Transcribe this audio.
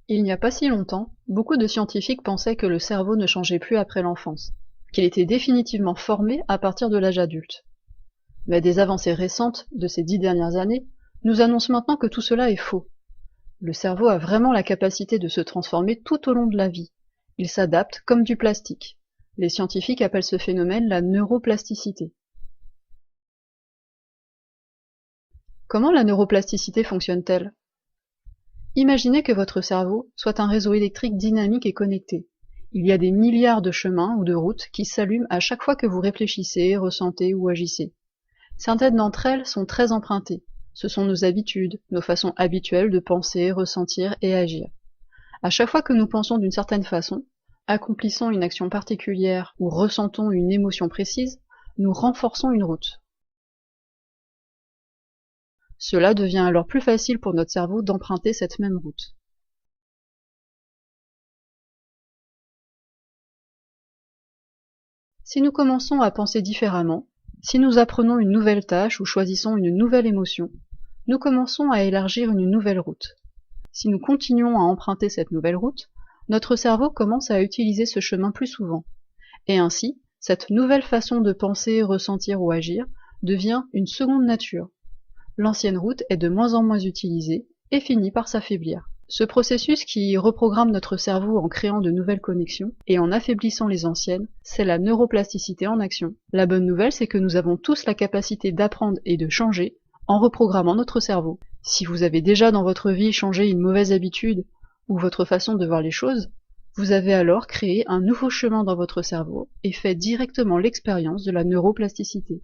Il n'y a pas si longtemps, beaucoup de scientifiques pensaient que le cerveau ne changeait plus après l'enfance, qu'il était définitivement formé à partir de l'âge adulte. Mais des avancées récentes de ces 10 dernières années nous annoncent maintenant que tout cela est faux. Le cerveau a vraiment la capacité de se transformer tout au long de la vie. Il s'adapte comme du plastique. Les scientifiques appellent ce phénomène la neuroplasticité. Comment la neuroplasticité fonctionne-t-elle? Imaginez que votre cerveau soit un réseau électrique dynamique et connecté. Il y a des milliards de chemins ou de routes qui s'allument à chaque fois que vous réfléchissez, ressentez ou agissez. Certaines d'entre elles sont très empruntées. Ce sont nos habitudes, nos façons habituelles de penser, ressentir et agir. À chaque fois que nous pensons d'une certaine façon, accomplissons une action particulière ou ressentons une émotion précise, nous renforçons une route. Cela devient alors plus facile pour notre cerveau d'emprunter cette même route. Si nous commençons à penser différemment, si nous apprenons une nouvelle tâche ou choisissons une nouvelle émotion, nous commençons à élargir une nouvelle route. Si nous continuons à emprunter cette nouvelle route, notre cerveau commence à utiliser ce chemin plus souvent. Et ainsi, cette nouvelle façon de penser, ressentir ou agir devient une seconde nature. L'ancienne route est de moins en moins utilisée et finit par s'affaiblir. Ce processus qui reprogramme notre cerveau en créant de nouvelles connexions et en affaiblissant les anciennes, c'est la neuroplasticité en action. La bonne nouvelle, c'est que nous avons tous la capacité d'apprendre et de changer en reprogrammant notre cerveau. Si vous avez déjà dans votre vie changé une mauvaise habitude ou votre façon de voir les choses, vous avez alors créé un nouveau chemin dans votre cerveau et fait directement l'expérience de la neuroplasticité.